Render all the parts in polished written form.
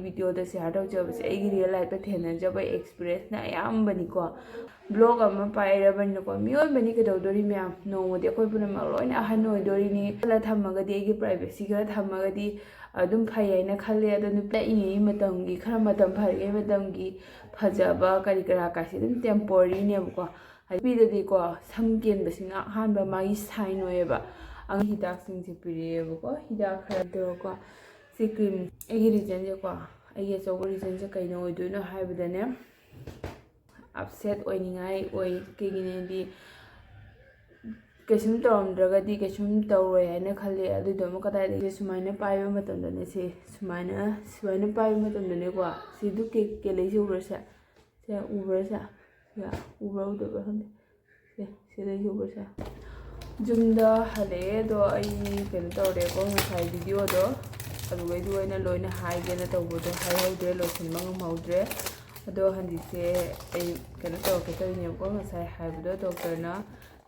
ꯚꯤꯗꯤꯑꯣꯗ share ꯇꯧꯖꯕꯁꯦ ꯑꯩꯒꯤ real ꯂꯥꯏꯐꯇ ꯊꯦꯡꯅꯖꯕ ꯑꯦꯛꯁꯄꯤꯔꯤꯌꯦꯟꯁꯅ ꯑꯌꯥꯝꯕꯅꯤꯀꯣ ꯕ꯭ꯂꯣꯛ ꯑꯃ ꯄꯥꯏꯔꯕꯅꯤꯅꯀꯣ ꯃꯤꯑꯣꯏꯕꯅꯤ ꯀꯩꯗꯧꯗꯣꯔꯤ ꯃꯌꯥꯝ ꯅꯣꯡꯃꯗꯤ ꯑꯩꯈꯣꯏ ꯄꯨꯝꯅꯃꯛ ꯂꯣꯏꯅ ꯑꯍꯟ ꯑꯣꯏꯗꯣꯔꯤꯅꯤ ꯈꯜꯂ ꯊꯝꯃꯒꯗꯤ ꯑꯩꯒꯤ ꯄ꯭ꯔꯥꯏꯚꯦꯁꯤ ꯈꯔ ꯊꯝꯃꯒꯗꯤ ꯑꯗꯨꯝ ꯐꯩ ꯍꯥꯏꯅ ꯈꯜꯂꯦ ꯑꯗꯣ ꯅꯨꯄꯤꯏꯉꯩ ꯃꯇꯝꯒꯤ ꯈꯔ ꯃꯇꯝ ꯐꯔꯤꯉꯩ ꯃꯇꯝꯒꯤ ꯐꯖꯕ ꯀꯔꯤ ꯀꯔꯥ ꯀꯥꯏꯁꯦ ꯑꯗꯨꯝ ꯇꯦꯝꯄꯣꯔꯤꯅꯦꯕꯀꯣ ꯅꯨꯄꯤꯗꯗꯤꯀꯣ ꯁꯝ ꯀꯦꯟꯕꯁꯤꯅ ꯑꯍꯥꯟꯕ ꯃꯥꯒꯤ ꯁꯥꯏꯟ ꯑꯣꯏꯌꯦꯕ ꯍꯤꯗꯥꯛꯁꯤꯡꯁꯦ ꯄꯤꯔꯛꯑꯦꯕꯀꯣ ꯍꯤꯗꯥꯛ ꯈꯔ ꯇꯧꯔꯀꯣ ꯁꯤ ꯀ꯭ꯔꯤꯝ ꯑꯩꯒꯤ ꯔꯤꯖꯟꯁꯦꯀꯣ ꯑꯩꯒꯤ ꯑꯆꯧꯕ ꯔꯤꯖꯟꯁꯦ ꯀꯩꯅꯣ ꯑꯣꯏꯗꯣꯏꯅꯣ ꯍꯥꯏꯕꯗꯅꯦ ꯑꯞꯁꯦꯠ ꯑꯣꯏꯅꯤꯡꯉꯥꯏ ꯑꯣꯏ ꯀꯩꯒꯤꯅꯣꯗꯤ ꯀꯩꯁꯨꯝ ꯇꯧꯔꯝꯗ꯭ꯔꯒꯗꯤ ꯀꯩꯁꯨꯝ ꯇꯧꯔꯣꯏ ꯍꯥꯏꯅ ꯈꯜꯂꯦ ꯑꯗꯨꯗꯣ ꯑꯃꯨꯛ ꯀꯗꯥꯏꯗꯒꯤ ꯁꯨꯃꯥꯏꯅ ꯄꯥꯏꯕ ꯃꯇꯝꯗꯅꯦ ꯁꯨꯃꯥꯏꯅ ꯄꯥꯏꯕ ꯃꯇꯝꯗꯅꯦꯀꯣ ꯁꯤꯗꯨ ꯀꯦꯜꯂꯛꯏꯁꯦ ꯎꯕ꯭ꯔꯁꯦ ꯁꯦ ꯎꯕ꯭ꯔꯁꯦ ꯎꯕ꯭ꯔꯥ ꯎꯗꯕ꯭ꯔꯥ ꯈꯪꯗꯦ ꯁꯤꯗꯩꯁꯦ ꯎꯕ꯭ꯔꯁꯦ ꯌꯨꯝꯗ ꯍꯜꯂꯛꯑꯦ ꯑꯗꯣ ꯑꯩ ꯀꯩꯅꯣ ꯇꯧꯔꯦꯀꯣ ꯉꯁꯥꯏ ꯚꯤꯗꯤꯑꯣꯗꯣ ꯑꯗꯨꯒꯩꯗꯨ ꯑꯣꯏꯅ ꯂꯣꯏꯅ ꯍꯥꯏꯒꯦꯅ ꯇꯧꯕꯗꯣ ꯍꯥꯏꯍꯧꯗ꯭ꯔꯦ ꯂꯣꯏꯁꯤꯟꯕ ꯉꯝꯍꯧꯗ꯭ꯔꯦ ꯑꯗꯣ ꯍꯧꯖꯤꯛꯁꯦ ꯑꯩ ꯀꯩꯅꯣ ꯇꯧꯔꯛꯀꯦ ꯇꯧꯔꯤꯅꯦꯕꯀꯣ ꯉꯁꯥꯏ ꯍꯥꯏꯕꯗꯣ ꯗꯣꯛꯇꯔꯅ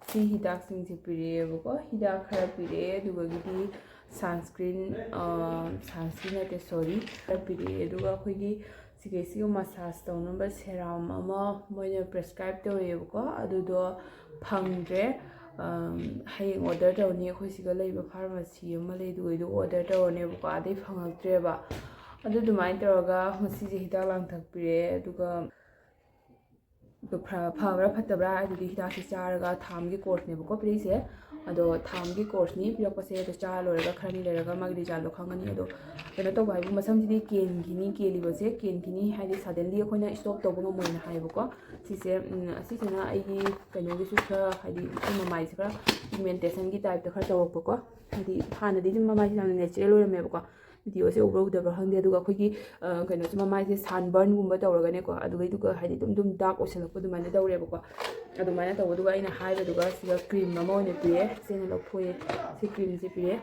ꯁꯤ ꯍꯤꯗꯥꯛꯁꯤꯡꯁꯦ ꯄꯤꯔꯛꯑꯦꯕꯀꯣ ꯍꯤꯗꯥꯛ ꯈꯔ ꯄꯤꯔꯛꯑꯦ ꯑꯗꯨꯒꯗꯤ ꯁꯟꯁꯀ꯭ꯔꯤꯟ ꯅꯠꯇꯦ ꯁꯣꯔꯤ ꯈꯔ ꯄꯤꯔꯛꯑꯦ ꯑꯗꯨꯒ ꯑꯩꯈꯣꯏꯒꯤ ꯁꯤꯒꯩꯁꯤꯒ ꯃꯁꯥꯖ ꯇꯧꯅꯕ ꯁꯦꯔꯥꯝ ꯑꯃ ꯃꯣꯏꯅ ꯄ꯭ꯔꯦꯁꯀ꯭ꯔꯥꯏꯞ ꯇꯧꯔꯛꯑꯦꯕꯀꯣ ꯑꯗꯨꯗꯣ ꯐꯪꯗ꯭ꯔꯦ ꯍꯌꯦꯡ ꯑꯣꯔꯗꯔ ꯇꯧꯔꯅꯤ ꯑꯩꯈꯣꯏ ꯁꯤꯒ ꯂꯩꯕ ꯐꯥꯔꯃꯥꯁꯤ ꯑꯃ ꯂꯩ ꯑꯗꯨꯒꯩꯗꯣ ꯑꯣꯔꯗꯔ ꯇꯧꯔꯅꯦꯕꯀꯣ ꯑꯗꯩ ꯐꯪꯉꯛꯇ꯭ꯔꯦꯕ ꯑꯗꯨ ꯑꯗꯨꯃꯥꯏꯅ ꯇꯧꯔꯒ ꯉꯁꯤꯁꯦ ꯍꯤꯗꯥꯛ ꯂꯥꯡꯊꯛ ꯄꯤꯔꯛꯑꯦ ꯑꯗꯨꯒ ꯐꯕ꯭ꯔꯥ ꯐꯠꯇꯕ꯭ꯔꯥ ꯑꯗꯨꯗꯤ ꯍꯤꯗꯥꯛꯁꯦ ꯆꯥꯔꯒ ꯊꯥ ꯑꯃꯒꯤ ꯀꯣꯔꯁꯅꯦꯕꯀꯣ ꯄꯤꯔꯛꯏꯁꯦ ꯑꯗꯣ ꯊꯥ ꯑꯃꯒꯤ ꯀꯣꯔꯁꯅꯤ ꯄꯤꯔꯛꯄꯁꯦ ꯑꯗꯣ ꯆꯥꯔ ꯂꯣꯏꯔꯒ ꯈꯔꯅꯤ ꯂꯩꯔꯒ ꯃꯥꯒꯤ ꯔꯤꯖꯜꯗꯣ ꯈꯪꯒꯅꯤ ꯑꯗꯣ ꯀꯩꯅꯣ ꯇꯧꯕ ꯍꯥꯏꯕꯨ ꯃꯁꯝꯁꯤꯗꯤ ꯀꯦꯜꯂꯤꯕꯁꯦ ꯀꯦꯟꯈꯤꯅꯤ ꯍꯥꯏꯗꯤ ꯁꯗꯟꯂꯤ ꯑꯩꯈꯣꯏꯅ ꯁ꯭ꯇꯣꯞ ꯇꯧꯕ ꯉꯝꯃꯣꯏꯅ ꯍꯥꯏꯌꯦꯕꯀꯣ ꯁꯤꯁꯦ ꯑꯁꯤꯁꯤꯅ ꯑꯩꯒꯤ ꯀꯩꯅꯣꯒꯤꯁꯨꯈꯔ ꯍꯥꯏꯗꯤ ꯑꯩ ꯃꯃꯥꯏꯁꯦ ꯈꯔ ꯄꯤꯒꯃꯦꯟꯇꯦꯁꯟꯒꯤ ꯇꯥꯏꯞꯇ ꯈꯔ ꯇꯧꯔꯛꯄꯀꯣ ꯍꯥꯏꯗꯤ ꯍꯥꯟꯅꯗꯤ ꯑꯗꯨꯝ ꯃꯃꯥꯏꯁꯦ ꯌꯥꯝꯅ ꯅꯦꯆꯔꯦꯜ ꯑꯣꯏꯔꯝꯃꯦꯕꯀꯣ ꯚꯤꯗꯤꯑꯣꯁꯦ ꯎꯕ꯭ꯔꯥ ꯎꯗꯕ꯭ꯔꯥ ꯈꯪꯗꯦ ꯑꯗꯨꯒ ꯑꯩꯈꯣꯏꯒꯤ ꯀꯩꯅꯣꯁꯦ ꯃꯃꯥꯏꯁꯦ ꯁꯟꯕꯔꯟꯒꯨꯝꯕ ꯇꯧꯔꯒꯅꯦꯀꯣ ꯑꯗꯨꯒ ꯍꯥꯏꯗꯤ ꯑꯗꯨꯝ ꯗꯥꯔꯛ ꯑꯣꯏꯁꯜꯂꯛꯄ ꯑꯗꯨꯃꯥꯏꯅ ꯇꯧꯔꯦꯕꯀꯣ ꯑꯗꯨꯃꯥꯏꯅ ꯇꯧꯕꯗꯨꯒ ꯑꯩꯅ ꯍꯥꯏꯕꯗꯨꯒ ꯁꯤꯗ ꯀ꯭ꯔꯤꯝ ꯑꯃ ꯑꯣꯏꯅ ꯄꯤꯔꯛꯑꯦ ꯁꯤꯅ ꯂꯧꯊꯣꯛꯑꯦ ꯁꯤ ꯀ꯭ꯔꯤꯝꯁꯦ ꯄꯤꯔꯛꯑꯦ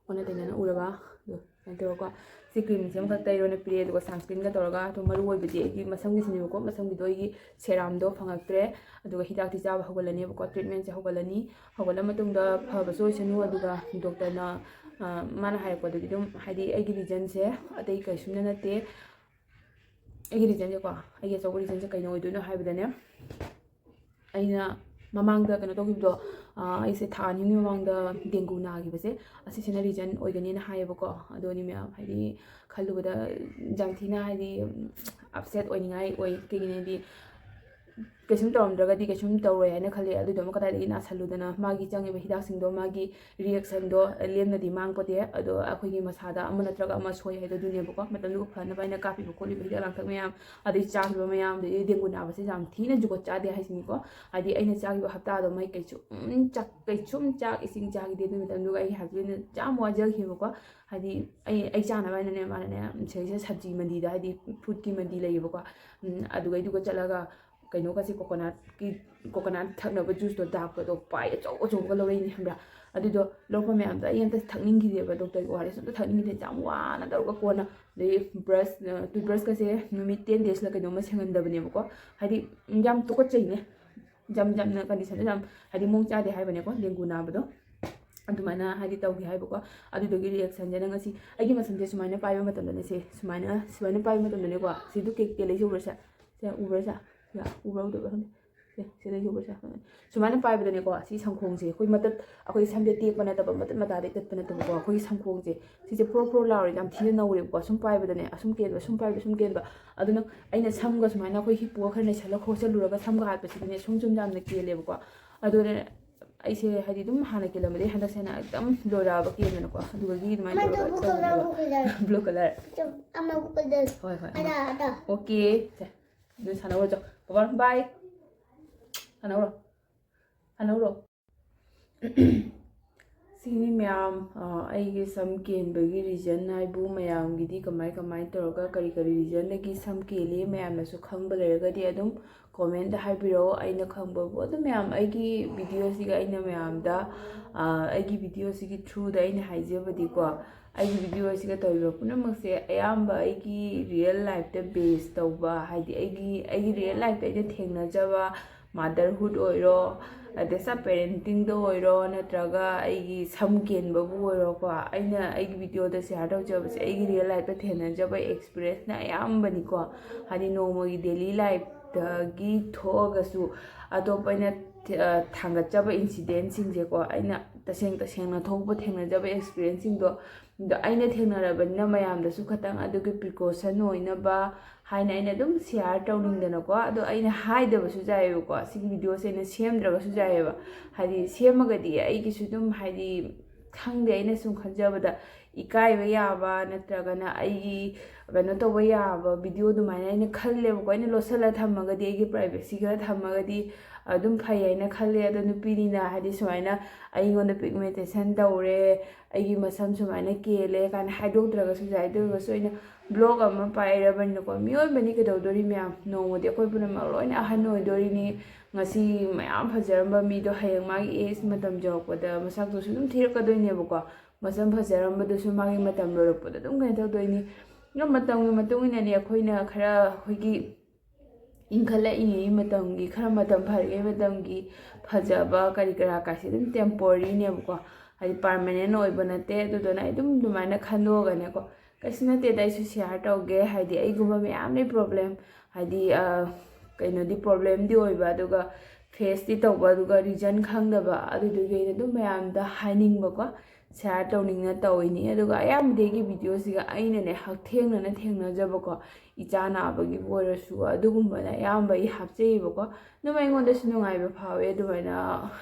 ꯑꯣꯟꯅ ꯇꯩꯅꯅ ꯎꯔꯕ ꯑꯗꯣ ꯁꯨꯃꯥꯏꯅ ꯇꯧꯔꯒꯀꯣ ꯁꯤ ꯀ꯭ꯔꯤꯝꯁꯦ ꯑꯃꯈꯛ ꯇꯩꯔꯣꯅ ꯄꯤꯔꯛꯑꯦ ꯑꯗꯨꯒ ꯁꯟꯁꯀ꯭ꯔꯤꯟꯒ ꯇꯧꯔꯒ ꯑꯗꯣ ꯃꯔꯨ ꯑꯣꯏꯕꯗꯤ ꯑꯩꯒꯤ ꯃꯁꯝꯒꯤꯁꯤꯅꯦꯕꯀꯣ ꯃꯁꯝꯒꯤꯗꯣ ꯑꯩꯒꯤ ꯁꯦꯔꯥꯝꯗꯣ ꯐꯪꯉꯛꯇ꯭ꯔꯦ ꯑꯗꯨꯒ ꯍꯤꯗꯥꯛꯇꯤ ꯆꯥꯕ ꯍꯧꯒꯠꯂꯅꯦꯕꯀꯣ ꯇ꯭ꯔꯤꯠꯃꯦꯟꯁꯦ ꯍꯧꯒꯠꯂꯅꯤ ꯍꯧꯒꯠꯂ ꯃꯇꯨꯡꯗ ꯐꯕꯁꯨ ꯑꯣꯏꯁꯅꯨ ꯑꯗꯨꯒ ꯗꯣꯛꯇꯔꯅ ꯃꯥꯅ ꯍꯥꯏꯔꯛꯄꯗꯨꯗꯤ ꯑꯗꯨം ꯍꯥꯏꯗꯤ ꯑꯩꯒꯤ ꯔꯤꯖꯟꯁꯦ ꯑꯇꯩ ꯀꯩꯁꯨꯝꯅ ꯅꯠꯇꯦ ꯑꯩꯒꯤ ꯔꯤꯖꯟꯁꯦꯀꯣ ꯑꯩꯒꯤ ꯑꯆꯧꯕ ꯔꯤꯖꯟꯁꯦ ꯀꯩꯅꯣ ꯑꯣꯏꯗꯣꯏꯅꯣ ꯍꯥꯏꯕꯗꯅꯦ ꯑꯩꯅ ꯃꯃꯥꯡꯗ ꯀꯩꯅꯣ ꯇꯧꯈꯤꯕꯗꯣ ꯑꯩꯁꯦ ꯊꯥ ꯑꯅꯤꯒꯤ ꯃꯃꯥꯡꯗ ꯗꯦꯡꯒꯨ ꯅꯥꯈꯤꯕꯁꯦ ꯑꯁꯤꯁꯤꯅ ꯔꯤꯖꯟ ꯑꯣꯏꯒꯅꯤꯅ ꯍꯥꯏꯌꯦꯕꯀꯣ ꯑꯗꯨꯅꯤ ꯃꯌꯥꯝ ꯍꯥꯏꯗꯤ ꯈꯜꯂꯨꯕꯗ ꯌꯥꯝ ꯊꯤꯅ ꯍꯥꯏꯗꯤ ꯑꯞꯁꯦꯠ ꯑꯣꯏꯅꯤꯡꯉꯥꯏ ꯑꯣꯏ ꯀꯩꯒꯤꯅꯣꯗꯤ ꯀꯩꯁꯨꯝ ꯇꯧꯔꯝꯗ꯭ꯔꯒꯗꯤ ꯀꯩꯁꯨꯝ ꯇꯧꯔꯣꯏ ꯍꯥꯏꯅ ꯈꯜꯂꯦ ꯑꯗꯨꯗꯣ ꯑꯃꯨꯛ ꯀꯗꯥꯏꯗꯒꯤ ꯅꯥꯁꯜꯂꯨꯗꯅ ꯃꯥꯒꯤ ꯆꯪꯉꯤꯕ ꯍꯤꯗꯥꯛꯁꯤꯡꯗꯣ ꯃꯥꯒꯤ ꯔꯤꯌꯦꯛꯁꯟꯗꯣ ꯂꯦꯝꯅꯗꯤ ꯃꯥꯡꯄꯣꯠꯇꯦ ꯑꯗꯣ ꯑꯩꯈꯣꯏꯒꯤ ꯃꯁꯥꯗ ꯑꯃ ꯅꯠꯇ꯭ꯔꯒ ꯑꯃ ꯁꯣꯏ ꯍꯥꯏꯗꯨꯅꯦꯕꯀꯣ ꯃꯇꯝꯗꯨꯒ ꯐꯅꯕ ꯑꯩꯅ ꯀꯥꯞꯄꯤꯕ ꯈꯣꯠꯂꯤꯕ ꯍꯤꯗꯥꯛ ꯂꯥꯡꯊꯛ ꯃꯌꯥꯝ ꯑꯗꯩ ꯆꯥꯈꯤꯕ ꯃꯌꯥꯝ ꯑꯗꯩ ꯗꯦꯡꯒꯨ ꯅꯥꯕꯁꯦ ꯌꯥꯝ ꯊꯤꯅ ꯖꯨꯒꯣꯠ ꯆꯥꯗꯦ ꯍꯥꯏꯁꯤꯅꯤꯀꯣ ꯍꯥꯏꯗꯤ ꯑꯩꯅ ꯆꯥꯈꯤꯕ ꯍꯞꯇꯥꯗꯣ ꯃꯩ ꯀꯩꯁꯨꯝ ꯆꯥꯛ ꯏꯁꯤꯡ ꯆꯥꯈꯤꯗꯦ ꯑꯗꯨ ꯃꯇꯝꯗꯨꯒ ꯑꯩ ꯍꯥꯏꯕꯗꯨꯅ ꯌꯥꯝ ꯋꯥꯖꯈꯤꯕꯀꯣ ꯍꯥꯏꯗꯤ ꯑꯩ ꯆꯥꯅꯕ ꯍꯥꯏꯅꯅꯦ ꯃꯥꯅꯅꯦ ꯁꯤꯗꯩꯁꯤꯗ ꯁꯕꯖꯤ ꯃꯟꯗꯤꯗ ꯍꯥꯏꯗꯤ ꯐꯨꯗꯀꯤ ꯃꯟꯗꯤ ꯂꯩꯌꯦꯕꯀꯣ ꯑꯗꯨꯒꯩꯗꯨꯒ ꯆꯠꯂꯒ ꯀꯩꯅꯣꯒꯁꯦ ꯀꯣꯀꯣꯅꯠ ꯊꯛꯅꯕ ꯖꯨꯁꯇꯣ ꯗꯥꯛꯄꯗꯣ ꯄꯥꯏ ꯑꯆꯧꯕꯒ ꯂꯧꯔꯛꯏꯅꯦ ꯈꯪꯕ꯭ꯔꯥ ꯑꯗꯨꯗꯣ ꯂꯧꯔꯛꯄ ꯃꯌꯥꯝꯗꯣ ꯑꯩ ꯑꯝꯇ ꯊꯛꯅꯤꯡꯈꯤꯗꯦꯕ ꯗꯣꯛꯇꯔꯒꯤ ꯑꯣꯔꯗꯔꯁꯨ ꯑꯝꯇ ꯊꯛꯅꯤꯡꯈꯤꯗꯦ ꯌꯥꯝ ꯋꯥꯅ ꯇꯧꯔꯒ ꯀꯣꯟꯅ ꯑꯗꯩ ꯇꯨꯠꯕ꯭ꯔꯁꯀꯁꯦ ꯅꯨꯃꯤꯠ 10 days ꯀꯩꯅꯣꯝꯃ ꯁꯦꯡꯍꯟꯗꯕꯅꯦꯕꯀꯣ ꯍꯥꯏꯗꯤ ꯌꯥꯝ ꯇꯨꯀꯠꯆꯩꯅꯦ ꯌꯥꯝꯅ ꯀꯟꯗꯤꯁꯟꯗꯣ ꯌꯥꯝ ꯍꯥꯏꯗꯤ ꯃꯑꯣꯡ ꯆꯥꯗꯦ ꯍꯥꯏꯕꯅꯦꯀꯣ ꯗꯦꯡꯒꯨ ꯅꯥꯕꯗꯣ ꯑꯗꯨꯃꯥꯏꯅ ꯍꯥꯏꯗꯤ ꯇꯧꯈꯤ ꯍꯥꯏꯕꯀꯣ ꯑꯗꯨꯗꯨꯒꯤ ꯔꯤꯌꯦꯛꯁꯟꯁꯦ ꯉꯁꯤ ꯑꯩꯒꯤ ꯃꯁꯝꯁꯦ ꯁꯨꯃꯥꯏꯅ ꯄꯥꯏꯕ ꯃꯇꯝꯗꯅꯦ ꯁꯨꯃꯥꯏꯅ ꯄꯥꯏꯕ ꯃꯇꯝꯗꯅꯦꯀꯣ ꯁꯤꯗꯨ ꯀꯦꯜꯂꯛꯏꯁꯦ ꯎꯕ꯭ꯔꯁꯦ ꯎꯕ꯭ꯔꯁꯦ ꯎꯕ꯭ꯔꯥ ꯎꯗꯕ꯭ꯔꯥ ꯈꯪꯗꯦ ꯁꯤꯗꯩ ꯎꯕ꯭ꯔꯁꯦ ꯁꯨꯃꯥꯏꯅ ꯄꯥꯏꯕꯗꯅꯦꯀꯣ ꯁꯤ ꯁꯝꯈꯣꯡꯁꯦ ꯑꯩꯈꯣꯏ ꯁꯝꯁꯦ ꯇꯦꯛꯄ ꯅꯠꯇꯕ ꯃꯇꯥꯗꯩ ꯇꯠꯄ ꯅꯠꯇꯕꯀꯣ ꯑꯩꯈꯣꯏꯒꯤ ꯁꯝꯈꯣꯡꯁꯦ ꯁꯤꯁꯦ ꯄ꯭ꯔꯣ ꯂꯥꯎꯔꯦ ꯌꯥꯝ ꯊꯤꯅ ꯅꯧꯔꯦꯕꯀꯣ ꯁꯨꯝ ꯄꯥꯏꯕꯗꯅꯦ ꯑꯁꯨꯝ ꯀꯦꯟꯕ ꯁꯨꯝ ꯄꯥꯏꯕ ꯁꯨꯝ ꯀꯦꯟꯕ ꯑꯗꯨꯅ ꯑꯩꯅ ꯁꯝꯒ ꯁꯨꯃꯥꯏꯅ ꯑꯩꯈꯣই ꯍꯤꯞꯄꯨꯒ ꯈꯔ ꯅꯩꯁꯜꯂ ꯈꯣꯠꯆꯜꯂꯨꯔꯒ ꯁꯝꯒ ꯍꯥꯠꯄꯁꯤꯗꯅꯦ ꯁꯨꯝ ꯌꯥꯝꯅ ꯀꯦꯜꯂꯦꯕꯀꯣ ꯑꯗꯨꯅ ꯑꯩꯁꯦ ꯍꯥꯏꯗꯤ ꯑꯗꯨꯝ ꯍꯥꯟꯅ ꯀꯦꯜꯂꯝꯕꯗꯤ ꯍꯟꯗꯛꯁꯦꯅ ꯑꯗꯨꯝ ꯂꯣꯏꯔꯛꯑꯕ ꯀꯦꯟꯗꯅꯀꯣ ꯑꯗꯨꯒꯤ ꯑꯗꯨꯃꯥꯏꯅ ꯇꯧꯔꯒ ꯕ꯭ꯂꯨ ꯀꯂꯔ ꯍꯣꯏ ꯑꯣꯀꯦ ꯁꯦ ꯑꯗꯨ ꯁꯥꯟꯅꯧꯔꯣ ꯆꯣ ꯕꯕꯥ ꯕꯥꯏ ꯁꯥꯟꯅꯧꯔꯣ ꯁꯤꯅꯤ ꯃꯌꯥꯝ ꯑꯩꯒꯤ ꯁꯝ ꯀꯦꯟꯕꯒꯤ ꯔꯤꯖꯟ ꯍꯥꯏꯕꯨ ꯃꯌꯥꯝꯒꯤꯗꯤ ꯀꯃꯥꯏ ꯇꯧꯔꯒ ꯀꯔꯤ ꯔꯤꯖꯟꯗꯒꯤ ꯁꯝ ꯀꯦꯜꯂꯤ ꯃꯌꯥꯝꯅꯁꯨ ꯈꯪꯕ ꯂꯩꯔꯒꯗꯤ ꯑꯗꯨꯝ ꯀꯣꯃꯦꯟꯇ ꯍꯥꯏꯕꯤꯔꯛꯑꯣ ꯑꯩꯅ ꯈꯪꯕꯕꯨ ꯑꯗꯨꯝ ꯃꯌꯥꯝ ꯑꯩꯒꯤ ꯚꯤꯗꯤꯑꯣꯁꯤꯒ ꯑꯩꯅ ꯃꯌꯥꯝꯗ ꯑꯩꯒꯤ ꯚꯤꯗꯤꯑꯣꯁꯤꯒꯤ ꯊ꯭ꯔꯨꯗ ꯑꯩꯅ ꯍꯥꯏꯖꯕꯗꯤꯀꯣ ꯑꯩꯒꯤ ꯚꯤꯗꯤꯑꯣꯁꯤꯒ ꯇꯧꯔꯤꯕ ꯄꯨꯝꯅꯃꯛꯁꯦ ꯑꯌꯥꯝꯕ ꯑꯩꯒꯤ ꯔꯤꯌꯦꯜ ꯂꯥꯏꯐꯇ ꯕꯦꯁ ꯇꯧꯕ ꯍꯥꯏꯗꯤ ꯑꯩꯒꯤ ꯔꯤꯌꯦꯜ ꯂꯥꯏꯐꯇ ꯑꯩꯅ ꯊꯦꯡꯅꯖꯕ ꯃꯥꯗꯔꯍꯨꯗ ꯑꯣꯏꯔꯣ ꯗꯦꯁ ꯄꯦꯔꯦꯟꯇꯤꯡꯗ ꯑꯣꯏꯔꯣ ꯅꯠꯇ꯭ꯔꯒ ꯑꯩꯒꯤ ꯁꯝ ꯀꯦꯟꯕꯕꯨ ꯑꯣꯏꯔꯣꯀꯣ ꯑꯩꯅ ꯑꯩꯒꯤ ꯚꯤꯗꯤꯑꯣꯗ ꯁꯦꯌꯔ ꯇꯧꯖꯕꯁꯦ ꯑꯩꯒꯤ ꯔꯤꯌꯦꯜ ꯂꯥꯏꯐꯇ ꯊꯦꯡꯅꯖꯕ ꯑꯦꯛꯁꯄꯤꯔꯤꯌꯦꯟꯁꯅ ꯑꯌꯥꯝꯕꯅꯤꯀꯣ ꯍꯥꯏꯗꯤ ꯅꯣꯡꯃꯒꯤ ꯗꯦꯂꯤ ꯂꯥꯏꯐꯇꯒꯤ ꯊꯣꯛꯑꯒꯁꯨ ꯑꯇꯣꯞꯄ ꯑꯩꯅ ꯊꯥꯡꯒꯠꯆꯕ ꯏꯟꯁꯤꯗꯦꯟꯁꯤꯡꯁꯦꯀꯣ ꯑꯩꯅ ꯇꯁꯦꯡꯅ ꯊꯣꯛꯄ ꯊꯦꯡꯅꯖꯕ ꯑꯦꯛꯁꯄꯤꯔꯤꯌꯦꯟꯁꯁꯤꯡꯗꯣ ꯑꯩꯅ ꯊꯦꯡꯅꯔꯕꯅꯤꯅ ꯃꯌꯥꯝꯗꯁꯨ ꯈꯇꯪ ꯑꯗꯨꯒꯤ ꯄ꯭ꯔꯤꯀꯣꯁꯟ ꯑꯣꯏꯅꯕ ꯍꯥꯏꯅ ꯑꯩꯅ ꯑꯗꯨꯝ ꯁꯤꯌꯥꯔ ꯇꯧꯅꯤꯡꯗꯅꯀꯣ ꯑꯗꯣ ꯑꯩꯅ ꯍꯥꯏꯗꯕꯁꯨ ꯌꯥꯏꯑꯕꯀꯣ ꯁꯤꯒꯤ ꯚꯤꯗꯤꯑꯣꯁꯦ ꯑꯩꯅ ꯁꯦꯝꯗ꯭ꯔꯒꯁꯨ ꯌꯥꯏꯑꯕ ꯍꯥꯏꯗꯤ ꯁꯦꯝꯃꯒꯗꯤ ꯑꯩꯒꯤꯁꯨ ꯑꯗꯨꯝ ꯍꯥꯏꯗꯤ ꯈꯪꯗꯦ ꯑꯩꯅ ꯁꯨꯝ ꯈꯟꯖꯕꯗ ꯏꯀꯥꯏꯕ ꯌꯥꯕ ꯅꯠꯇ꯭ꯔꯒꯅ ꯑꯩꯒꯤ ꯀꯩꯅꯣ ꯇꯧꯕ ꯌꯥꯕ ꯚꯤꯗꯤꯑꯣ ꯑꯗꯨꯃꯥꯏꯅ ꯑꯩꯅ ꯈꯜꯂꯦꯕꯀꯣ ꯑꯩꯅ ꯂꯣꯠꯁꯤꯜꯂ ꯊꯝꯃꯒꯗꯤ ꯑꯩꯒꯤ ꯄ꯭ꯔꯥꯏꯚꯦꯁꯤ ꯈꯔ ꯊꯝꯃꯒꯗꯤ ꯑꯗꯨꯝ ꯐꯩ ꯍꯥꯏꯅ ꯈꯜꯂꯦ ꯑꯗꯣ ꯅꯨꯄꯤꯅꯤꯅ ꯍꯥꯏꯗꯤ ꯁꯨꯃꯥꯏꯅ ꯑꯩꯉꯣꯟꯗ ꯄꯤꯒꯃꯦꯟꯇꯦꯁꯟ ꯇꯧꯔꯦ ꯑꯩꯒꯤ ꯃꯁꯝ ꯁꯨꯃꯥꯏꯅ ꯀꯦꯜꯂꯦ ꯀꯥꯏꯅ ꯍꯥꯏꯗꯣꯛꯇ꯭ꯔꯒꯁꯨ ꯌꯥꯏ ꯑꯗꯨ ꯑꯣꯏꯔꯒꯁꯨ ꯑꯩꯅ ꯕ꯭ꯂꯣꯛ ꯑꯃ ꯄꯥꯏꯔꯕꯅꯤꯅꯀꯣ ꯃꯤꯑꯣꯏꯕꯅꯤ ꯀꯩꯗꯧꯗꯣꯔꯤ ꯃꯌꯥꯝ ꯅꯣꯡꯃꯗꯤ ꯑꯩꯈꯣꯏ ꯄꯨꯝꯅꯃꯛ ꯂꯣꯏꯅ ꯑꯍꯟ ꯑꯣꯏꯗꯣꯔꯤꯅꯤ ꯉꯁꯤ ꯃꯌꯥꯝ ꯐꯖꯔꯝꯕ ꯃꯤꯗꯣ ꯍꯌꯦꯡ ꯃꯥꯒꯤ ꯑꯦꯖ ꯃꯇꯝ ꯌꯧꯔꯛꯄꯗ ꯃꯁꯛꯇꯨꯁꯨ ꯑꯗꯨꯝ ꯊꯤꯔꯛꯀꯗꯣꯏꯅꯦꯕꯀꯣ ꯃꯁꯝ ꯐꯖꯔꯝꯕꯗꯨꯁꯨ ꯃꯥꯒꯤ ꯃꯇꯝ ꯂꯣꯏꯔꯛꯄꯗ ꯑꯗꯨꯝ ꯀꯩꯅꯣ ꯇꯧꯗꯣꯏꯅꯤ ꯑꯗꯨꯝ ꯃꯇꯝꯒꯤ ꯃꯇꯨꯡ ꯏꯟꯅꯅꯦ ꯑꯩꯈꯣꯏꯅ ꯈꯔ ꯑꯩꯈꯣꯏꯒꯤ ꯏꯟꯈꯠꯂꯛꯏꯉꯩ ꯃꯇꯝꯒꯤ ꯈꯔ ꯃꯇꯝ ꯐꯔꯤꯉꯩ ꯃꯇꯝꯒꯤ ꯐꯖꯕ ꯀꯔꯤ ꯀꯔꯥ ꯀꯥꯏꯁꯦ ꯑꯗꯨꯝ ꯇꯦꯝꯄꯣꯔꯤꯅꯦꯕꯀꯣ ꯍꯥꯏꯗꯤ ꯄꯥꯔꯃꯅꯦꯟ ꯑꯣꯏꯕ ꯅꯠꯇꯦ ꯑꯗꯨꯗꯨꯅ ꯑꯩ ꯑꯗꯨꯝ ꯑꯗꯨꯃꯥꯏꯅ ꯈꯟꯗꯣꯛꯑꯒꯅꯦꯀꯣ ꯀꯩꯁꯨ ꯅꯠꯇꯦꯗ ꯑꯩꯁꯨ ꯁꯤꯌꯥꯔ ꯇꯧꯒꯦ ꯍꯥꯏꯗꯤ ꯑꯩꯒꯨꯝꯕ ꯃꯌꯥꯝ ꯂꯩ ꯄ꯭ꯔꯣꯕ꯭ꯂꯦꯝ ꯍꯥꯏꯗꯤ ꯀꯩꯅꯣꯗꯤ ꯄ꯭ꯔꯣꯕ꯭ꯂꯦꯝꯗꯤ ꯑꯣꯏꯕ ꯑꯗꯨꯒ ꯐꯦꯁꯇꯤ ꯇꯧꯕ ꯑꯗꯨꯒ ꯔꯤꯖꯟ ꯈꯪꯗꯕ ꯑꯗꯨꯗꯨꯒꯤ ꯑꯩꯅ ꯑꯗꯨꯝ ꯃꯌꯥꯝꯗ ꯍꯥꯏꯅꯤꯡꯕꯀꯣ ꯁꯤꯌꯥꯔ ꯇꯧꯅꯤꯡꯅ ꯇꯧꯏꯅꯤ ꯑꯗꯨꯒ ꯑꯌꯥꯝꯕꯗꯤ ꯑꯩꯒꯤ ꯚꯤꯗꯤꯑꯣꯁꯤꯒ ꯑꯩꯅꯅꯦ ꯍꯛꯊꯦꯡꯅꯅ ꯊꯦꯡꯅꯖꯕꯀꯣ ꯏꯆꯥ ꯅꯥꯕꯒꯤꯕꯨ ꯑꯣꯏꯔꯁꯨ ꯑꯗꯨꯒꯨꯝꯕꯅ ꯑꯌꯥꯝꯕ ꯑꯩ ꯍꯥꯞꯆꯩꯌꯦꯕꯀꯣ ꯑꯗꯨꯝ ꯑꯩꯉꯣꯟꯗꯁꯨ ꯅꯨꯡꯉꯥꯏꯕ ꯐꯥꯎꯋꯦ ꯑꯗꯨꯃꯥꯏꯅ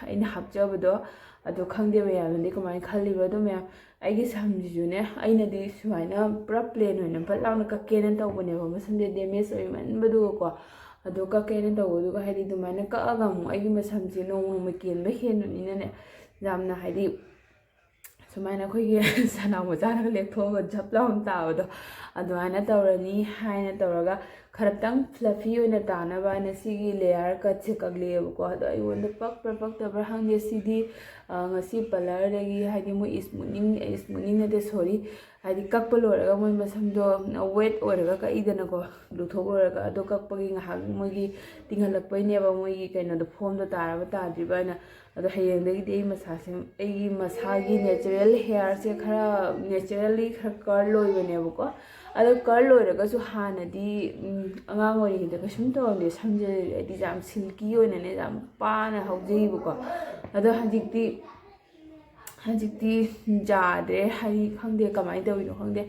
ꯑꯩꯅ ꯍꯥꯞꯆꯕꯗꯣ ꯑꯗꯣ ꯈꯪꯗꯦ ꯃꯌꯥꯝꯅꯗꯤ ꯀꯃꯥꯏꯅ ꯈꯜꯂꯤꯕ ꯑꯗꯨ ꯃꯌꯥꯝ ꯑꯩꯒꯤ ꯁꯝꯁꯤꯁꯨꯅꯦ ꯑꯩꯅꯗꯤ ꯁꯨꯃꯥꯏꯅ ꯄꯨꯔꯥ ꯄ꯭ꯂꯦꯟ ꯑꯣꯏꯅ ꯐꯠ ꯂꯥꯎꯅ ꯀꯛꯀꯦꯅ ꯇꯧꯕꯅꯦꯕ ꯃꯁꯝꯁꯦ ꯗꯦꯃꯦꯖ ꯑꯣꯏꯃꯟꯕꯗꯨꯒꯀꯣ ꯑꯗꯣ ꯀꯛꯀꯦꯅ ꯇꯧꯕꯗꯨꯒ ꯍꯥꯏꯗꯤ ꯑꯗꯨꯃꯥꯏꯅ ꯀꯛꯑꯒ ꯑꯃꯨꯛ ꯑꯩꯒꯤ ꯃꯁꯝꯁꯦ ꯅꯣꯡꯃ ꯀꯦꯟꯕ ꯍꯦꯟꯕꯅꯤꯅꯅꯦ ꯌꯥꯝꯅ ꯍꯥꯏꯗꯤ ꯁꯨꯃꯥꯏꯅ ꯑꯩꯈꯣꯏꯒꯤ ꯁꯅꯥ ꯃꯆꯥꯅꯒ ꯂꯦꯛꯊꯣꯛꯑꯒ ꯖꯞ ꯂꯥꯎꯅ ꯇꯥꯕꯗꯣ ꯑꯗꯨꯃꯥꯏꯅ ꯇꯧꯔꯅꯤ ꯍꯥꯏꯅ ꯇꯧꯔꯒ ꯈꯔꯇꯪ ꯐ꯭ꯂꯐꯤ ꯑꯣꯏꯅ ꯇꯥꯅꯕ ꯍꯥꯏꯅ ꯁꯤꯒꯤ ꯂꯦꯌꯔ ꯀꯠꯁꯦ ꯀꯛꯂꯛꯑꯦꯕꯀꯣ ꯑꯗꯣ ꯑꯩꯉꯣꯟꯗ ꯄꯛꯄ꯭ꯔꯥ ꯄꯛꯇꯕ꯭ꯔꯥ ꯈꯪꯗꯦ ꯁꯤꯗꯤ ꯉꯁꯤ ꯄꯥꯔꯂꯔꯗꯒꯤ ꯍꯥꯏꯗꯤ ꯃꯣꯏ ꯏꯁꯃꯨꯠꯅꯤꯡ ꯅꯠꯇꯦ ꯁꯣꯔꯤ ꯍꯥꯏꯗꯤ ꯀꯛꯄ ꯂꯣꯏꯔꯒ ꯃꯣꯏ ꯃꯁꯝꯗꯣ ꯋꯦꯠ ꯑꯣꯏꯔꯒ ꯀꯛꯏꯗꯅꯀோ ꯂꯨꯊꯣꯛ ꯂꯣꯏꯔꯒ ꯑꯗꯣ ꯀꯛꯄꯒꯤ ꯉꯥꯏꯍꯥꯛ ꯃꯣꯏꯒꯤ ꯇꯤꯡꯍꯜꯂꯛꯄꯩꯅꯦꯕ ꯃꯣꯏꯒꯤ ꯀꯩꯅꯣꯗꯣ ꯐꯣꯝꯗꯣ ꯇꯥꯔꯕ ꯇꯥꯗ꯭ꯔꯤꯕ ꯍꯥꯏꯅ ꯑꯗꯣ ꯍꯌꯦꯡꯗꯒꯤꯗꯤ ꯑꯩꯒꯤ ꯃꯁꯥꯒꯤ ꯅꯦꯆꯔꯦꯜ ꯍꯦꯌꯔꯁꯦ ꯈꯔ ꯅꯦꯆꯔꯦꯜꯂꯤ ꯈꯔ ꯀꯔꯜ ꯑꯣꯏꯕꯅꯦꯕꯀꯣ ꯑꯗꯣ ꯀꯔꯜ ꯑꯣꯏꯔꯒꯁꯨ ꯍꯥꯟꯅꯗꯤ ꯑꯉꯥꯡ ꯑꯣꯏꯔꯤꯉꯩꯗ ꯀꯩꯁꯨꯝ ꯇꯧꯔꯝꯗꯦ ꯁꯝꯁꯦ ꯍꯥꯏꯗꯤ ꯌꯥꯝ ꯁꯤꯜꯀꯤ ꯑꯣꯏꯅꯅꯦ ꯌꯥꯝ ꯄꯥꯅ ꯍꯧꯖꯩꯕꯀꯣ ꯑꯗꯣ ꯍꯧꯖꯤꯛꯇꯤ ꯌꯥꯗ꯭ꯔꯦ ꯍꯥꯏꯗꯤ ꯈꯪꯗꯦ ꯀꯃꯥꯏꯅ ꯇꯧꯔꯤꯅꯣ ꯈꯪꯗꯦ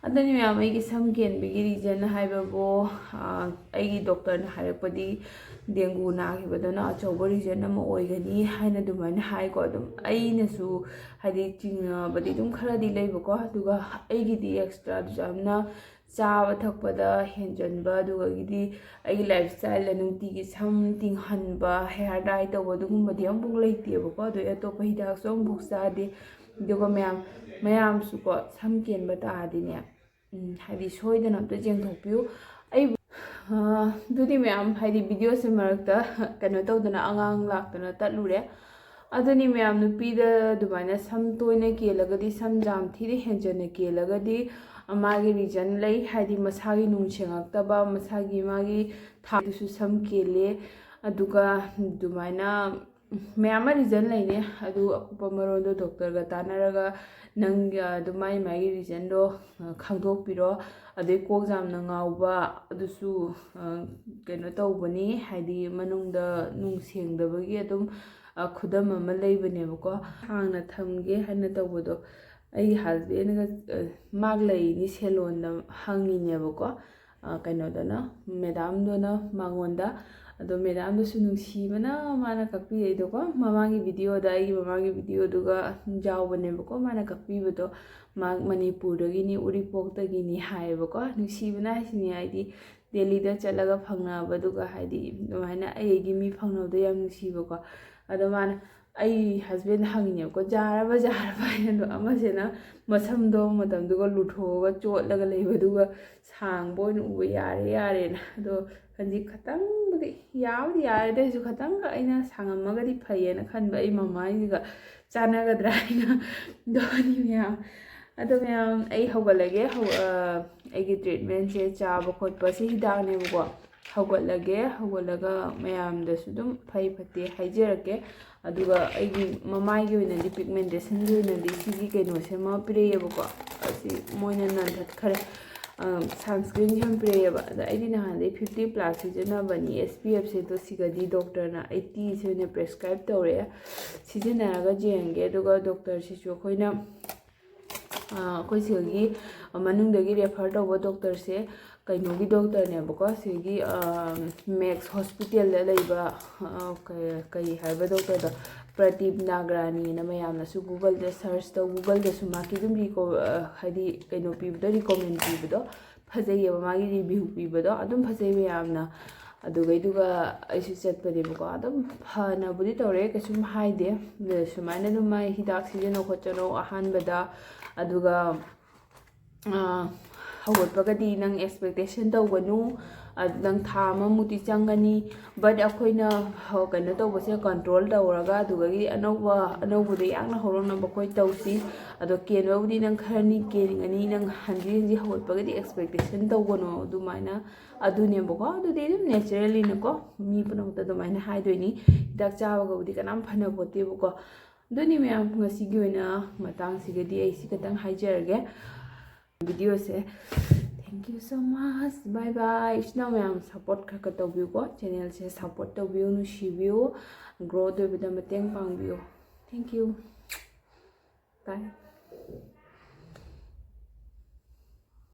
ꯑꯗꯨꯅꯤ ꯃꯌꯥꯝ ꯑꯩꯒꯤ ꯁꯝ ꯀꯦꯟꯕꯒꯤ ꯔꯤꯖꯟ ꯍꯥꯏꯕꯕꯨ ꯑꯩꯒꯤ ꯗꯣꯛꯇꯔꯅ ꯍꯥꯏꯔꯛꯄꯗꯤ ꯗꯦꯡꯒꯨ ꯅꯥꯈꯤꯕꯗꯨꯅ ꯑꯆꯧꯕ ꯔꯤꯖꯟ ꯑꯃ ꯑꯣꯏꯒꯅꯤ ꯍꯥꯏꯅ ꯑꯗꯨꯃꯥꯏꯅ ꯍꯥꯏꯀꯣ ꯑꯗꯨꯝ ꯑꯩꯅꯁꯨ ꯍꯥꯏꯗꯤ ꯆꯤꯡꯅꯕꯗꯤ ꯑꯗꯨꯝ ꯈꯔꯗꯤ ꯂꯩꯕꯀꯣ ꯑꯗꯨꯒ ꯑꯩꯒꯤꯗꯤ ꯑꯦꯛꯁꯇ꯭ꯔꯥ ꯌꯥꯝꯅ ꯆꯥꯕ ꯊꯛꯄꯗ ꯍꯦꯟꯖꯟꯕ ꯑꯗꯨꯒꯒꯤꯗꯤ ꯑꯩꯒꯤ ꯂꯥꯏꯐ ꯏꯁꯇꯥꯏꯜꯗ ꯅꯨꯡꯇꯤꯒꯤ ꯁꯝ ꯇꯤꯡꯍꯟꯕ ꯍꯦꯌꯔ ꯗꯥꯏ ꯇꯧꯕ ꯑꯗꯨꯒꯨꯝꯕꯗꯤ ꯑꯃꯐꯥꯎ ꯂꯩꯇꯦꯕꯀꯣ ꯑꯗꯨ ꯑꯇꯣꯞꯄ ꯍꯤꯗꯥꯛꯁꯨ ꯑꯃꯐꯥꯎ ꯆꯥꯗꯦ ꯑꯗꯨꯒ ꯃꯌꯥꯝꯁꯨꯀꯣ ꯁꯝ ꯀꯦꯟꯕ ꯇꯥꯔꯗꯤꯅꯦ ꯍꯥꯏꯗꯤ ꯁꯣꯏꯗꯅ ꯑꯝꯇ ꯌꯦꯡꯊꯣꯛꯄꯤꯌꯨ ꯑꯩꯕꯨ ꯑꯗꯨꯗꯤ ꯃꯌꯥꯝ ꯍꯥꯏꯗꯤ ꯚꯤꯗꯤꯑꯣꯁꯦ ꯃꯔꯛꯇ ꯀꯩꯅꯣ ꯇꯧꯗꯅ ꯑꯉꯥꯡ ꯂꯥꯛꯇꯅ ꯇꯠꯂꯨꯔꯦ ꯑꯗꯨꯅꯤ ꯃꯌꯥꯝ ꯅꯨꯄꯤꯗ ꯑꯗꯨꯃꯥꯏꯅ ꯁꯝ ꯇꯣꯏꯅ ꯀꯦꯜꯂꯒꯗꯤ ꯁꯝ ꯌꯥꯝ ꯊꯤꯅ ꯍꯦꯟꯖꯟꯅ ꯀꯦꯜꯂꯒꯗꯤ ꯃꯥꯒꯤ ꯔꯤꯖꯟ ꯂꯩ ꯍꯥꯏꯗꯤ ꯃꯁꯥꯒꯤ ꯅꯨꯡ ꯁꯦꯡꯉꯛꯇꯕ ꯃꯥꯒꯤ ꯊꯥꯗꯨꯁꯨ ꯁꯝ ꯀꯦꯜꯂꯦ ꯑꯗꯨꯒ ꯑꯗꯨꯃꯥꯏꯅ ꯃꯌꯥꯝ ꯑꯃ ꯔꯤꯖꯟ ꯂꯩꯅꯦ ꯑꯗꯨ ꯑꯀꯨꯞꯄ ꯃꯔꯣꯟꯗꯣ ꯗꯣꯛꯇꯔꯒ ꯇꯥꯟꯅꯔꯒ ꯅꯪꯒꯤ ꯑꯗꯨꯝ ꯃꯥꯒꯤ ꯔꯤꯖꯟꯗꯣ ꯈꯪꯗꯣꯛꯄꯤꯔꯣ ꯑꯗꯩ ꯀꯣꯛ ꯌꯥꯝꯅ ꯉꯥꯎꯕ ꯑꯗꯨꯁꯨ ꯀꯩꯅꯣ ꯇꯧꯕꯅꯤ ꯍꯥꯏꯗꯤ ꯃꯅꯨꯡꯗ ꯅꯨꯡ ꯁꯦꯡꯗꯕꯒꯤ ꯑꯗꯨꯝ ꯈꯨꯗꯝ ꯑꯃ ꯂꯩꯕꯅꯦꯕꯀꯣ ꯁꯥꯡꯅ ꯊꯝꯒꯦ ꯍꯥꯏꯅ ꯇꯧꯕꯗꯣ ꯑꯩꯒꯤ ꯍꯁꯕꯦꯟꯒ ꯃꯥꯛ ꯂꯩꯔꯤꯅꯤ ꯁꯦꯂꯣꯟꯗ ꯍꯪꯉꯤꯅꯦꯕꯀꯣ ꯀꯩꯅꯣꯗꯅ ꯃꯦꯗꯥꯝꯗꯨꯅ ꯃꯉꯣꯟꯗ ꯑꯗꯣ ꯃꯦꯗꯥꯝꯗꯨꯁꯨ ꯅꯨꯡꯁꯤꯕꯅ ꯃꯥꯅ ꯀꯛꯄꯤꯔꯛꯏꯗꯣꯀꯣ ꯑꯩꯒꯤ ꯃꯃꯥꯡꯒꯤ ꯚꯤꯗꯤꯑꯣꯗꯨꯒ ꯌꯥꯎꯕꯅꯦꯕꯀꯣ ꯃꯥꯅ ꯀꯛꯄꯤꯕꯗꯣ ꯃꯥ ꯃꯅꯤꯄꯨꯔꯗꯒꯤꯅꯤ ꯎꯔꯤꯄꯣꯛꯇꯒꯤꯅꯤ ꯍꯥꯏꯌꯦꯕꯀꯣ ꯅꯨꯡꯁꯤꯕꯅ ꯍꯥꯏꯁꯤꯅꯤ ꯍꯥꯏꯗꯤ ꯗꯦꯜꯂꯤꯗ ꯆꯠꯂꯒ ꯐꯪꯅꯕꯗꯨꯒ ꯍꯥꯏꯗꯤ ꯑꯗꯨꯃꯥꯏꯅ ꯑꯩꯒꯤ ꯃꯤ ꯐꯪꯅꯕꯗꯣ ꯌꯥꯝ ꯅꯨꯡꯁꯤꯕꯀꯣ ꯑꯗꯣ ꯃꯥꯅ ꯑꯩ ꯍꯁꯕꯦꯟ ꯍꯪꯉꯤꯅꯦꯕꯀꯣ ꯌꯥꯔꯕ ꯍꯥꯏꯅ ꯑꯃꯁꯤꯅ ꯃꯁꯝꯗꯣ ꯃꯇꯝꯗꯨꯒ ꯂꯨꯊꯣꯛꯑꯒ ꯆꯣꯠꯂꯒ ꯂꯩꯕꯗꯨꯒ ꯁꯥꯡꯕ ꯑꯣꯏꯅ ꯎꯕ ꯌꯥꯔꯦꯅ ꯑꯗꯣ ꯍꯧꯖꯤꯛ ꯈꯇꯪꯕꯨꯗꯤ ꯌꯥꯕꯨꯗꯤ ꯌꯥꯔꯦ ꯑꯗꯨꯏꯁꯨ ꯈꯇꯪꯒ ꯑꯩꯅ ꯁꯥꯡꯉꯝꯃꯒꯗꯤ ꯐꯩꯌꯦꯅ ꯈꯟꯕ ꯑꯩ ꯃꯃꯥꯏꯁꯤꯒ ꯆꯥꯟꯅꯒꯗ꯭ꯔꯥ ꯍꯥꯏꯅ ꯗꯣꯅꯤ ꯃꯌꯥꯝ ꯑꯗꯣ ꯃꯌꯥꯝ ꯑꯩ ꯍꯧꯒꯠꯂꯒꯦ ꯑꯩꯒꯤ ꯇ꯭ꯔꯤꯠꯃꯦꯟꯁꯦ ꯆꯥꯕ ꯈꯣꯠꯄ ꯁꯤ ꯍꯤꯗꯥꯛꯅꯦꯕꯀꯣ ꯍꯧꯒꯠꯂꯒ ꯃꯌꯥꯝꯗꯁꯨ ꯑꯗꯨꯝ ꯐꯩ ꯐꯠꯇꯦ ꯍꯥꯏꯖꯔꯛꯀꯦ ꯑꯗꯨꯒ ꯑꯩꯒꯤ ꯃꯃꯥꯏꯒꯤ ꯑꯣꯏꯅꯗꯤ ꯄꯤꯒꯃꯦꯟꯇꯦꯁꯟꯒꯤ ꯑꯣꯏꯅꯗꯤ ꯁꯤꯒꯤ ꯀꯩꯅꯣꯁꯦ ꯑꯃ ꯄꯤꯔꯛꯑꯦꯕꯀꯣ ꯑꯁꯤ ꯃꯣꯏꯅ ꯅꯟꯊꯠꯈ꯭ꯔꯦ ꯁꯟꯁꯀ꯭ꯔꯤꯟ ꯌꯥꯝ ꯄꯤꯔꯛꯑꯦꯕ ꯑꯗ ꯑꯩꯗꯤ ꯅꯍꯥꯟꯗꯩ 50+ ꯁꯤꯖꯤꯟꯅꯕꯅꯤ SPFꯁꯦ ꯑꯗꯣ ꯁꯤꯒꯗꯤ ꯗꯣꯛꯇꯔꯅ 80ꯁꯦ ꯑꯣꯏꯅ ꯄ꯭ꯔꯦꯁꯀ꯭ꯔꯥꯏꯞ ꯇꯧꯔꯛꯑꯦ ꯁꯤꯖꯤꯟꯅꯔꯒ ꯌꯦꯡꯒꯦ ꯑꯗꯨꯒ ꯗꯣꯛꯇꯔꯁꯤꯁꯨ ꯑꯩꯈꯣꯏ ꯁꯤꯒꯤ ꯃꯅꯨꯡꯗꯒꯤ ꯔꯦꯐꯔ ꯇꯧꯕ ꯗꯣꯛꯇꯔꯁꯦ ꯀꯩꯅꯣꯒꯤ ꯗꯣꯛꯇꯔꯅꯦꯕꯀꯣ ꯁꯤꯒꯤ ꯃꯦꯛꯁ ꯍꯣꯁꯄꯤꯇꯥꯜꯗ ꯂꯩꯕ ꯀꯩ ꯍꯥꯏꯕ ꯗꯣꯛꯇꯔꯗꯣ ꯄ꯭ꯔꯗꯤꯞ ꯅꯥꯒ꯭ꯔꯥꯅꯤꯅ ꯃꯌꯥꯝꯅꯁꯨ ꯒꯨꯒꯜꯗꯁꯨ ꯃꯥꯒꯤ ꯑꯗꯨꯝ ꯍꯥꯏꯗꯤ ꯀꯩꯅꯣ ꯄꯤꯕꯗꯣ ꯔꯤꯀꯣꯃꯦꯟ ꯄꯤꯕꯗꯣ ꯐꯖꯩꯌꯦꯕ ꯃꯥꯒꯤ ꯔꯤꯚ꯭ꯌꯨ ꯄꯤꯕꯗꯣ ꯑꯗꯨꯝ ꯐꯖꯩ ꯃꯌꯥꯝꯅ ꯑꯗꯨꯒ ꯑꯩꯁꯨ ꯆꯠꯄꯅꯦꯕꯀꯣ ꯑꯗꯨꯝ ꯐꯅꯕꯨꯗꯤ ꯇꯧꯔꯦ ꯀꯩꯁꯨꯝ ꯍꯥꯏꯗꯦ ꯁꯨꯃꯥꯏꯅ ꯑꯗꯨꯝ ꯃꯥꯏ ꯍꯤꯗꯥꯛ ꯁꯤꯖꯤꯟꯅꯧ ꯈꯣꯠꯆꯅꯧ ꯑꯍꯥꯟꯕꯗ ꯑꯗꯨꯒ ꯍꯧꯒꯠꯄꯒꯗꯤ ꯅꯪ ꯑꯦꯛꯁꯄꯦꯛꯇꯦꯁꯟ ꯇꯧꯒꯅꯨ ꯅꯪ ꯊꯥ ꯑꯃꯃꯨꯛꯇꯤ ꯆꯪꯒꯅꯤ ꯕꯠ ꯑꯩꯈꯣꯏꯅ ꯀꯩꯅꯣ ꯇꯧꯕꯁꯦ ꯀꯟꯇ꯭ꯔꯣꯜ ꯇꯧꯔꯒ ꯑꯗꯨꯗꯒꯤ ꯑꯅꯧꯕꯗ ꯌꯥꯡꯅ ꯍꯧꯔꯛꯅꯕ ꯑꯩꯈꯣꯏ ꯇꯧꯁꯤ ꯑꯗꯣ ꯀꯦꯟꯕꯕꯨꯗꯤ ꯅꯪ ꯈꯔꯅꯤ ꯀꯦꯟꯒꯅꯤ ꯅꯪ ꯍꯟꯖꯤ ꯍꯧꯒꯠꯄꯒꯗꯤ ꯑꯦꯛꯁꯄꯦꯛꯇꯦꯁꯟ ꯇꯧꯒꯅꯨ ꯑꯗꯨꯃꯥꯏꯅ ꯑꯗꯨꯅꯦꯕꯀꯣ ꯑꯗꯨꯗꯤ ꯑꯗꯨꯝ ꯅꯦꯆꯔꯦꯜꯂꯤꯅꯀꯣ ꯃꯤ ꯄꯨꯝꯅꯃꯛꯇ ꯑꯗꯨꯃꯥꯏꯅ ꯍꯥꯏꯗꯣꯏꯅꯤ ꯍꯤꯗꯥꯛ ꯆꯥꯕꯒꯕꯨꯗꯤ ꯀꯅꯥꯝ ꯐꯅ ꯄꯣꯠꯇꯦꯕꯀꯣ ꯑꯗꯨꯅꯤ ꯃꯌꯥꯝ ꯉꯁꯤꯒꯤ ꯑꯣꯏꯅ ꯃꯇꯥꯡꯁꯤꯒꯗꯤ ꯑꯩ ꯁꯤ ꯈꯤꯇꯪ ꯍꯥꯏꯖꯔꯒꯦ ꯚꯤꯗꯤꯑꯣꯁꯦ ꯊꯦꯡꯛ ꯌꯨ ꯁꯣ ꯃꯆ ꯕꯥꯏ ꯕꯥꯏ ꯏꯆꯤꯟ ꯏꯅꯥꯎ ꯃꯌꯥꯝ ꯁꯞꯄꯣꯔꯠ ꯈꯔ ꯇꯧꯕꯤꯌꯨꯀꯣ ꯆꯦꯅꯦꯜꯁꯦ ꯁꯞꯄꯣꯔꯠ ꯇꯧꯕꯤꯌꯨ ꯅꯨꯡꯁꯤꯕꯤꯌꯨ ꯒ꯭ꯔꯣꯠ ꯑꯣꯏꯕꯗ ꯃꯇꯦꯡ ꯄꯥꯡꯕꯤꯌꯨ ꯊꯦꯡꯛ ꯌꯨ ꯕꯥꯏ